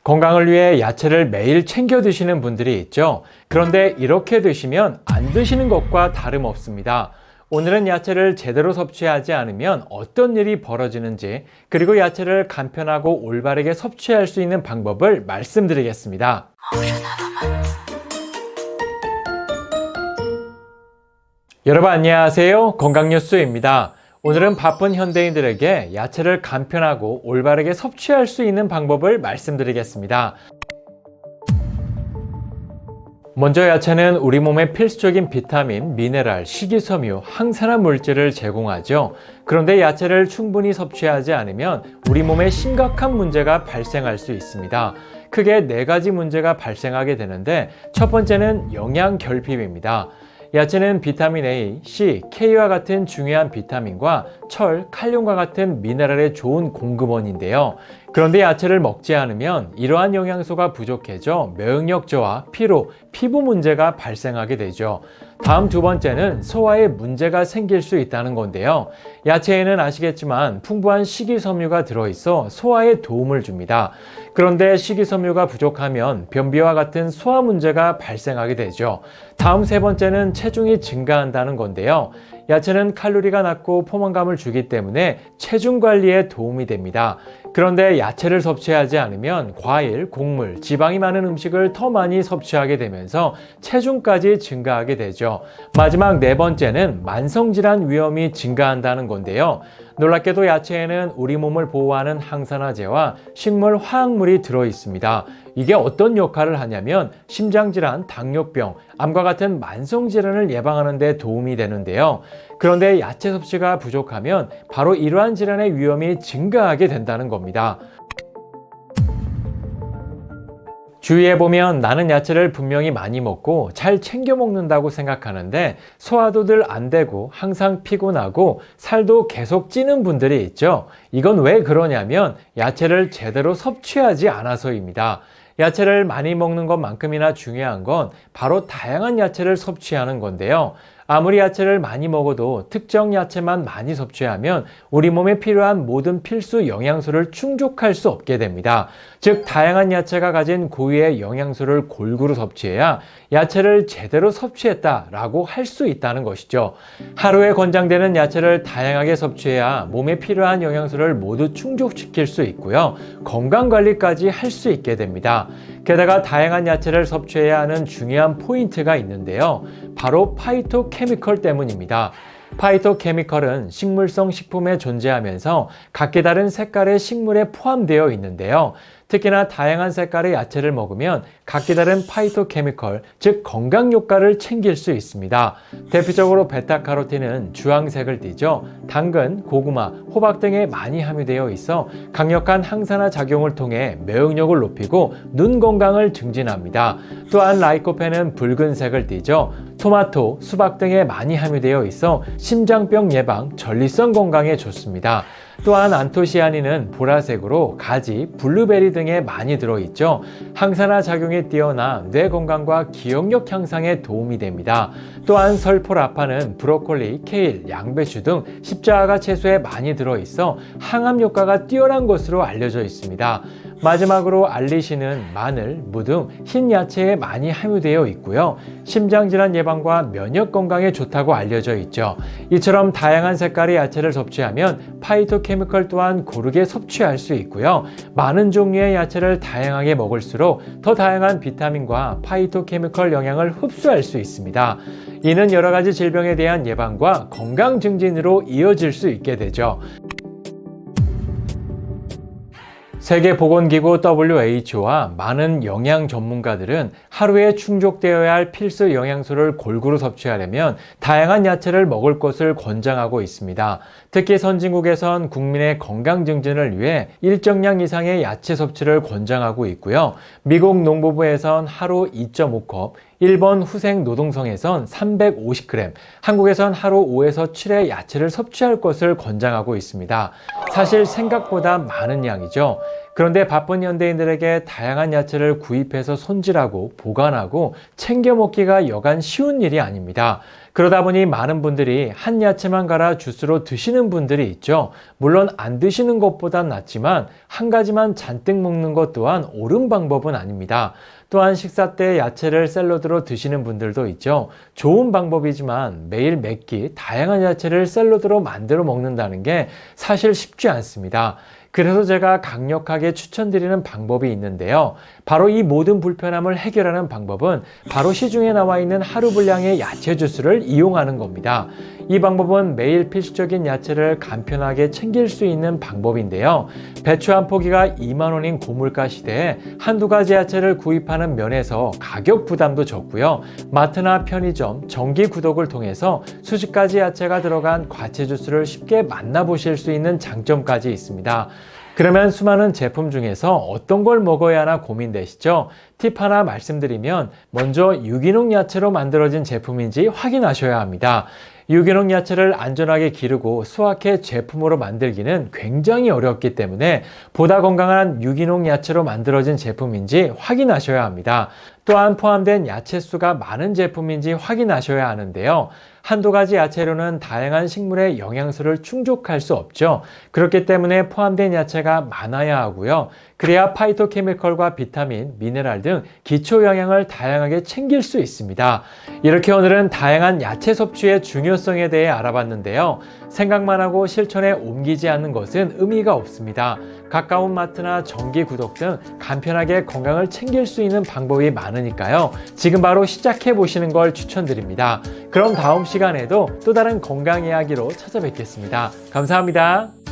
건강을 위해 야채를 매일 챙겨 드시는 분들이 있죠. 그런데 이렇게 드시면 안 드시는 것과 다름없습니다. 오늘은 야채를 제대로 섭취하지 않으면 어떤 일이 벌어지는지, 그리고 야채를 간편하고 올바르게 섭취할 수 있는 방법을 말씀드리겠습니다. 여러분 안녕하세요. 건강뉴스입니다. 오늘은 바쁜 현대인들에게 야채를 간편하고 올바르게 섭취할 수 있는 방법을 말씀드리겠습니다. 먼저 야채는 우리 몸에 필수적인 비타민, 미네랄, 식이섬유, 항산화 물질을 제공하죠. 그런데 야채를 충분히 섭취하지 않으면 우리 몸에 심각한 문제가 발생할 수 있습니다. 크게 4가지 문제가 발생하게 되는데, 첫 번째는 영양 결핍입니다. 야채는 비타민 A, C, K와 같은 중요한 비타민과 철, 칼륨과 같은 미네랄의 좋은 공급원인데요. 그런데 야채를 먹지 않으면 이러한 영양소가 부족해져 면역력 저하, 피로, 피부 문제가 발생하게 되죠. 다음 두 번째는 소화에 문제가 생길 수 있다는 건데요. 야채에는 아시겠지만 풍부한 식이섬유가 들어있어 소화에 도움을 줍니다. 그런데 식이섬유가 부족하면 변비와 같은 소화 문제가 발생하게 되죠. 다음 세 번째는 체중이 증가한다는 건데요. 야채는 칼로리가 낮고 포만감을 주기 때문에 체중 관리에 도움이 됩니다. 그런데 야채를 섭취하지 않으면 과일, 곡물, 지방이 많은 음식을 더 많이 섭취하게 되면서 체중까지 증가하게 되죠. 마지막 4번째는 만성질환 위험이 증가한다는 건데요. 놀랍게도 야채에는 우리 몸을 보호하는 항산화제와 식물 화학물이 들어 있습니다. 이게 어떤 역할을 하냐면 심장질환, 당뇨병, 암과 같은 만성질환을 예방하는 데 도움이 되는데요. 그런데 야채 섭취가 부족하면 바로 이러한 질환의 위험이 증가하게 된다는 겁니다. 주위해보면 나는 야채를 분명히 많이 먹고 잘 챙겨 먹는다고 생각하는데 소화도 늘 안 되고 항상 피곤하고 살도 계속 찌는 분들이 있죠. 이건 왜 그러냐면 야채를 제대로 섭취하지 않아서입니다. 야채를 많이 먹는 것만큼이나 중요한 건 바로 다양한 야채를 섭취하는 건데요. 아무리 야채를 많이 먹어도 특정 야채만 많이 섭취하면 우리 몸에 필요한 모든 필수 영양소를 충족할 수 없게 됩니다. 즉 다양한 야채가 가진 고유의 영양소를 골고루 섭취해야 야채를 제대로 섭취했다라고 할 수 있다는 것이죠. 하루에 권장되는 야채를 다양하게 섭취해야 몸에 필요한 영양소를 모두 충족시킬 수 있고요. 건강관리까지 할 수 있게 됩니다. 게다가 다양한 야채를 섭취해야 하는 중요한 포인트가 있는데요. 바로 파이토케미컬 때문입니다. 파이토케미컬은 식물성 식품에 존재하면서 각기 다른 색깔의 식물에 포함되어 있는데요. 특히나 다양한 색깔의 야채를 먹으면 각기 다른 파이토케미컬, 즉 건강 효과를 챙길 수 있습니다. 대표적으로 베타카로틴은 주황색을 띠죠. 당근, 고구마, 호박 등에 많이 함유되어 있어 강력한 항산화 작용을 통해 면역력을 높이고 눈 건강을 증진합니다. 또한 라이코펜은 붉은색을 띠죠. 토마토, 수박 등에 많이 함유되어 있어 심장병 예방, 전립선 건강에 좋습니다. 또한 안토시아닌은 보라색으로 가지, 블루베리 등에 많이 들어있죠. 항산화 작용이 뛰어나 뇌 건강과 기억력 향상에 도움이 됩니다. 또한 설포라파는 브로콜리, 케일, 양배추 등 십자가 채소에 많이 들어있어 항암 효과가 뛰어난 것으로 알려져 있습니다. 마지막으로 알리신은 마늘, 무 등 흰 야채에 많이 함유되어 있고요. 심장질환 예방과 면역 건강에 좋다고 알려져 있죠. 이처럼 다양한 색깔의 야채를 섭취하면 파이토케미컬 또한 고르게 섭취할 수 있고요. 많은 종류의 야채를 다양하게 먹을수록 더 다양한 비타민과 파이토케미컬 영양을 흡수할 수 있습니다. 이는 여러 가지 질병에 대한 예방과 건강 증진으로 이어질 수 있게 되죠. 세계보건기구 WHO와 많은 영양 전문가들은 하루에 충족되어야 할 필수 영양소를 골고루 섭취하려면 다양한 야채를 먹을 것을 권장하고 있습니다. 특히 선진국에선 국민의 건강 증진을 위해 일정량 이상의 야채 섭취를 권장하고 있고요. 미국 농부부에선 하루 2.5컵, 일본 후생 노동성에선 350g, 한국에선 하루 5에서 7회 야채를 섭취할 것을 권장하고 있습니다. 사실 생각보다 많은 양이죠. 그런데 바쁜 현대인들에게 다양한 야채를 구입해서 손질하고 보관하고 챙겨 먹기가 여간 쉬운 일이 아닙니다. 그러다 보니 많은 분들이 한 야채만 갈아 주스로 드시는 분들이 있죠. 물론 안 드시는 것보단 낫지만 한 가지만 잔뜩 먹는 것 또한 옳은 방법은 아닙니다. 또한 식사 때 야채를 샐러드로 드시는 분들도 있죠. 좋은 방법이지만 매일 몇 끼 다양한 야채를 샐러드로 만들어 먹는다는 게 사실 쉽지 않습니다. 그래서 제가 강력하게 추천드리는 방법이 있는데요. 바로 이 모든 불편함을 해결하는 방법은 바로 시중에 나와 있는 하루 분량의 야채 주스를 이용하는 겁니다. 이 방법은 매일 필수적인 야채를 간편하게 챙길 수 있는 방법인데요. 배추 한 포기가 2만 원인 고물가 시대에 한두 가지 야채를 구입하는 면에서 가격 부담도 적고요. 마트나 편의점, 정기 구독을 통해서 수십 가지 야채가 들어간 과채 주스를 쉽게 만나보실 수 있는 장점까지 있습니다. 그러면 수많은 제품 중에서 어떤 걸 먹어야 하나 고민되시죠? 팁 하나 말씀드리면 먼저 유기농 야채로 만들어진 제품인지 확인하셔야 합니다. 유기농 야채를 안전하게 기르고 수확해 제품으로 만들기는 굉장히 어렵기 때문에 보다 건강한 유기농 야채로 만들어진 제품인지 확인하셔야 합니다. 또한 포함된 야채 수가 많은 제품인지 확인하셔야 하는데요. 한두 가지 야채로는 다양한 식물의 영양소를 충족할 수 없죠. 그렇기 때문에 포함된 야채가 많아야 하고요. 그래야 파이토케미컬과 비타민, 미네랄 등 기초 영양을 다양하게 챙길 수 있습니다. 이렇게 오늘은 다양한 야채 섭취의 중요성에 대해 알아봤는데요. 생각만 하고 실천에 옮기지 않는 것은 의미가 없습니다. 가까운 마트나 정기 구독 등 간편하게 건강을 챙길 수 있는 방법이 많으니까요. 지금 바로 시작해 보시는 걸 추천드립니다. 그럼 다음 시간에도 또 다른 건강 이야기로 찾아뵙겠습니다. 감사합니다.